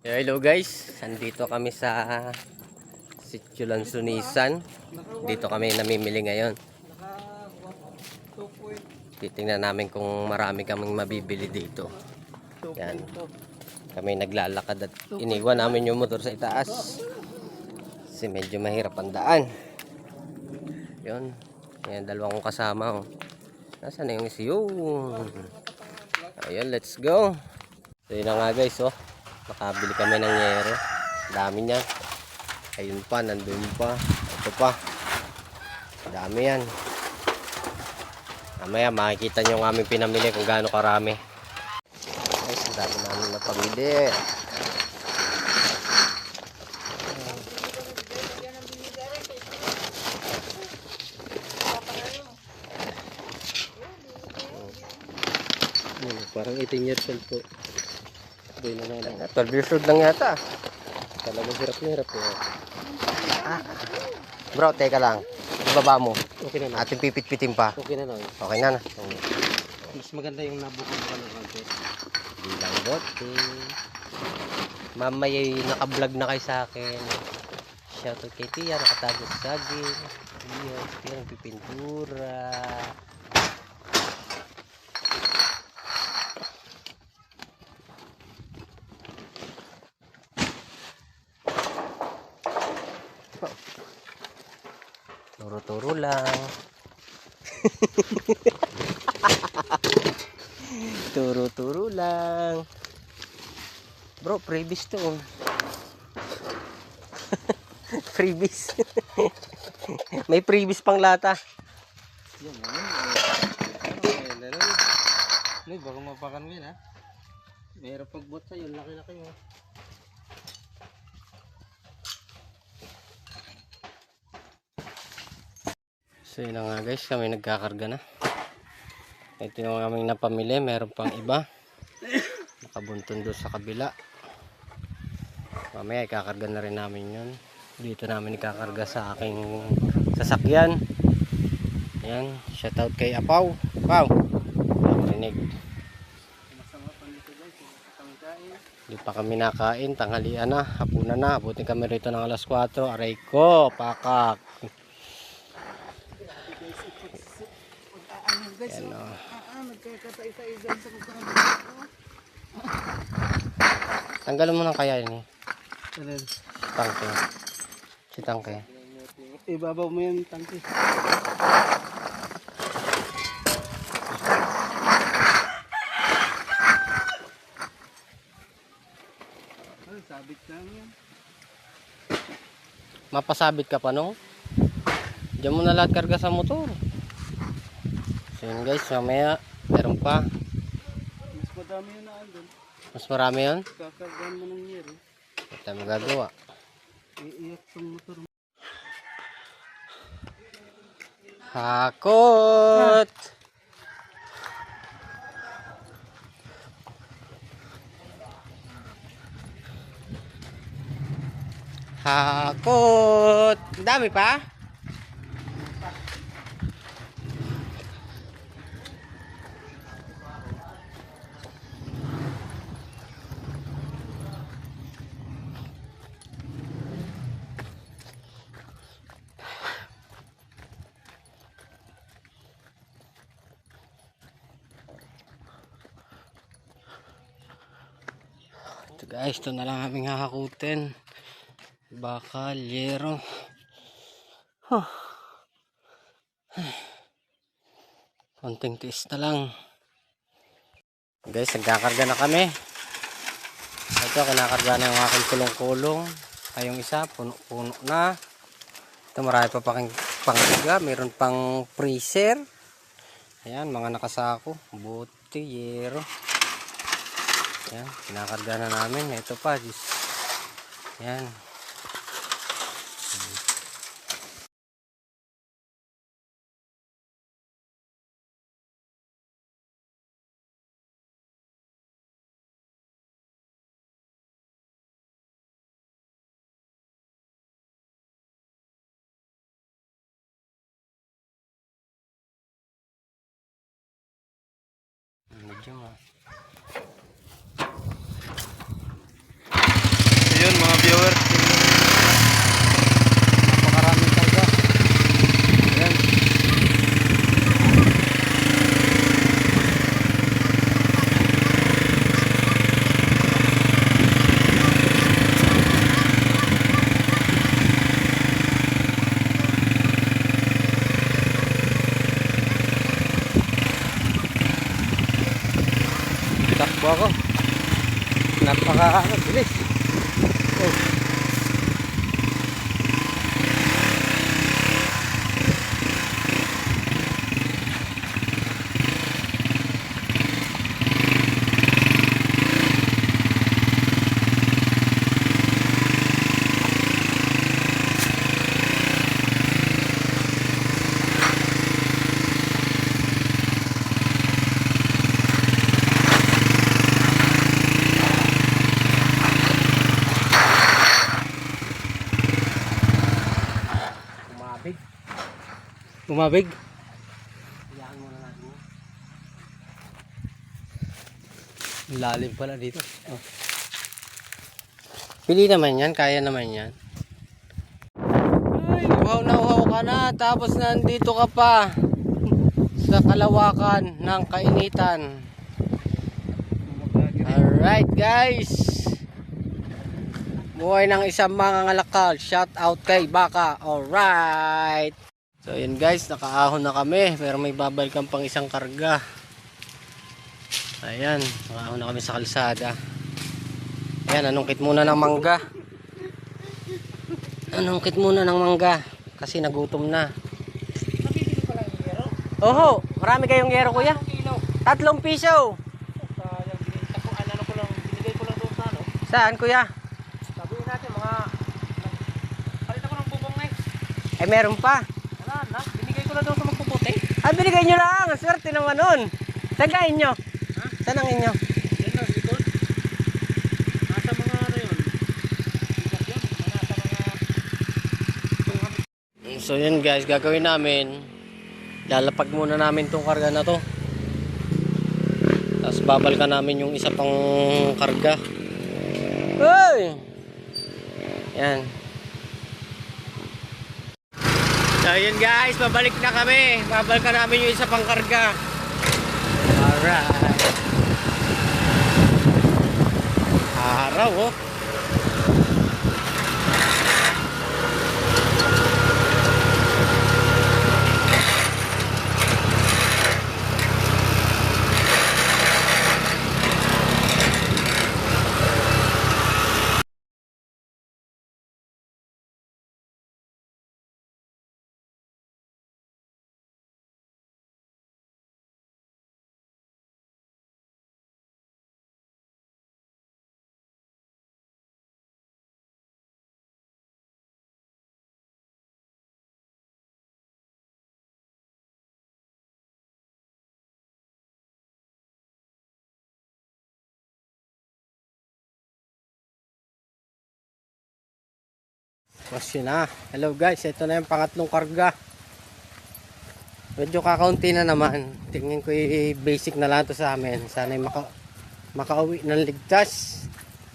Hello guys, andito kami sa Sitio Lansunisan. Dito kami namimili ngayon. Titingnan namin kung marami kaming mabibili dito. Yan. Kami naglalakad at iniwan namin yung motor sa itaas. Kasi medyo mahirap ang daan. Yun. Yan, dalawang kong kasama. Oh. Nasaan na yung isa yun? Ayun, let's go. So yun na nga guys, oh. Nakabili kami ng yero. Dami niyan. Ayun pa, nandun pa. Ito pa. Dami yan. Mamaya makikita nyo ang aming pinamili kung gaano karami. Guys, ang dami namin napamili. Parang 18 years old po. 12 years old lang yata. Talagang hirap na hirap po. Ah. Bro, teka lang. Ibaba mo. Okay na na. Ating pipit-pitin pa. Okay na na. Okay na na. Mas maganda yung nabukod pa ng konti. Bilang bote. Mamaya naka-vlog na kayo sa akin. Shoutout kay Tia, nakatago sa saging. Tia, nagpipintura. Turo-turo lang. Turo-turo lang. Bro, freebies to. Freebies. May freebies pang lata. Yan na. Ay, baka mapakan mo yun ha. Mayroon pagbot sa'yo. Laki-laki mo. So yun na nga guys, kami nagkakarga na. Ito yung aming napamili, meron pang iba. Nakabuntun doon sa kabila. Mamaya ikakarga na rin namin yun. Dito namin ikakarga sa aking sasakyan. Ayan, shoutout kay Apaw. Apaw! Rinig. Hindi pa kami nakain, tanghalian na, hapunan na. Abutin kami rito ng alas 4. Aray ko, pakak. Yan o. Tanggalin mo ng kaya yun eh. Tangke. Si tangke. Ibabaw mo yung tangke. Sabit lang yan. Mapasabit ka pa no? Diyan mo na lahat karga sa motor. So yun guys, mamaya meron pa. Mas madami yun na andun. Mas marami yun? Kakargaan mo ng year eh. Ito tayo magagawa. Iiyak sa motor mo. Hakot! Hakot! Dami pa? Ito guys, ito na lang aming hahakutin. Bakal, yero. Huh. Konting tiis na lang. Guys, nagkakarga na kami. Ito, kinakarga na yung aking kulong-kulong. Ay yung isa, puno-puno na. Ito, marami pa pangkarga. Meron pang freezer. Ayan, mga nakasako. Bote, yero. Ayan, kinakarga na namin. Ito pa, ayan. Medyo Takbo ako. Napakabilis. Oh. Umabig. Iyakan muna natin. Lalim pala dito. Oh. Pili naman yan. Kaya naman yan. Ay, uhaw na uhaw ka na. Tapos nandito ka pa sa kalawakan ng kainitan. Alright guys. Buhay ng isang mga ngalakal. Shout out kay Baka. Alright. So yun guys, nakaahon na kami pero may babalikan pang isang karga. Ayan, nakaahon na kami sa kalsada. Ayan, anungkit muna ng mangga. Anungkit muna ng mangga kasi nagutom na. Nabibili pala yung yero? Oho, marami kayong yero kuya? 3 piso. Sayang, binigay ko lang doon sa ano. Saan kuya? Sabihin natin mga, palitan ko ng bubong na eh. Eh meron pa. Wala na, binigay ko lang doon sa magpuputi. Ah, binigay nyo lang. Swerte naman nun. Saan ka inyo? Ha? Saan ang inyo? Yan lang, likod. Nasa mga ano yun. Ikat yun, nasa mga... So yun guys, gagawin namin. Lalapag muna namin tong karga na to. Tapos babalikan namin yung isa pang karga. Hey! Yan. So yun guys, babalik na kami. Babalikan namin yung isa pang karga. Alright. Araw oh. Mas yun na. Hello guys, ito na yung pangatlong karga. Medyo kakaunti na naman. Tingin ko basic na lang to sa amin. Sana makauwi ng ligtas.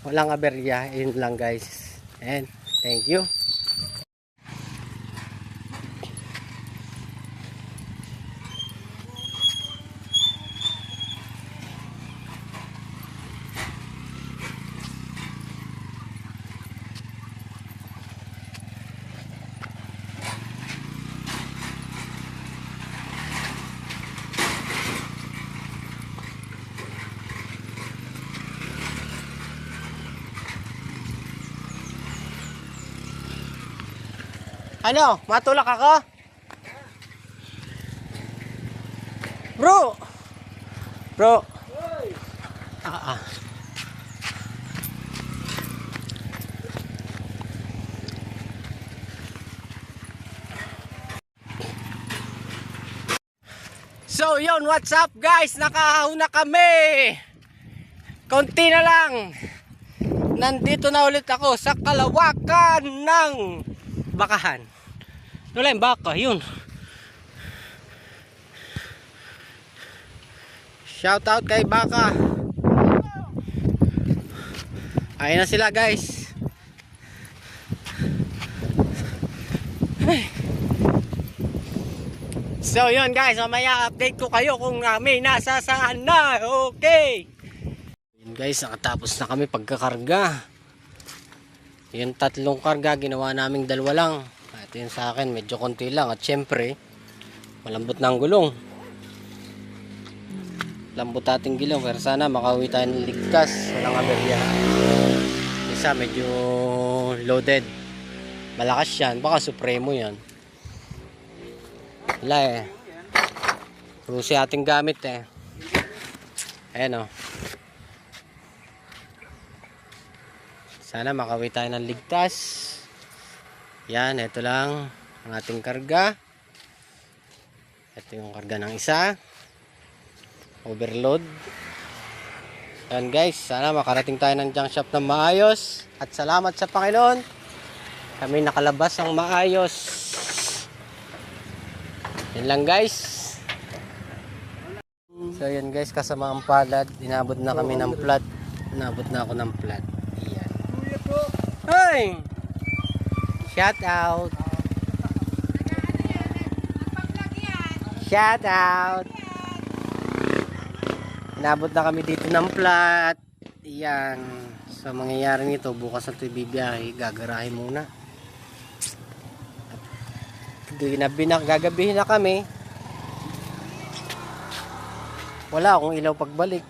Walang aberya. Yun lang guys. And thank you. Ano? Matulak ako? Bro! Bro! Ah. So yun, what's up guys? Nakahahon na kami! Konti na lang! Nandito na ulit ako sa kalawakan ng Bakahan. Wala yung baka, yun. Shout out kay Baka. Ayun na sila guys. So yun guys, mamaya update ko kayo kung may nasa saan na. Okay. Yun guys, nakatapos na kami pagkakarga. Yung 3 karga, ginawa naming 2 lang. Ito yung sa akin, medyo konti lang. At syempre, malambot na ang gulong. Lambot ating gilong. Pero sana makauwi tayo ng ligtas. Walang aberya. Isa medyo loaded. Malakas yan. Baka Supremo yan. Wala eh. Rusi ating gamit eh. Ayan o. Sana makauwi tayo ng ligtas. Yan, ito lang ang ating karga. Ito yung karga ng isa. Overload. Yan guys, sana makarating tayo ng junk shop ng maayos. At salamat sa Panginoon. Kami nakalabas ng maayos. Yan lang guys. So yan guys, kasama ang palad. Inabot na kami ng plat. Inabot na ako ng plat. Yan. Hey! Shout out! Shout out! Inabot na kami dito ng plat. Yan. Sa mangyayari nito, bukas na ito ibibiyahe. Gagarahin muna. Gagabihin na kami. Wala akong ilaw pagbalik.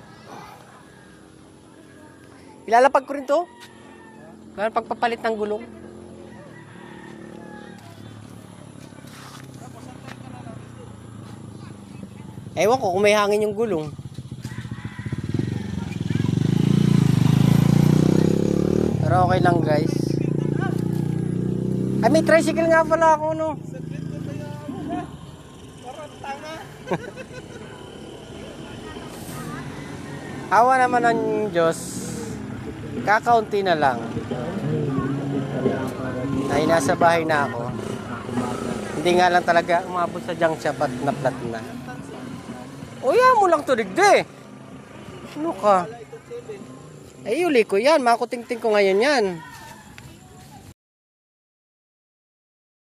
Ilalapag ko rin to. Kaya pagpapalit ng gulong. Ewan ko kung may hangin yung gulong. Pero okay lang guys. Ay may tricycle nga pala ako no. Awa naman ng Diyos. Kakaunti na lang. Ay nasa bahay na ako. Hindi nga lang talaga umabot sa junk shop at naplat na. Uya mo lang to digde. Ano ka? Ay uli ko yan. Makutingting ko ngayon yan.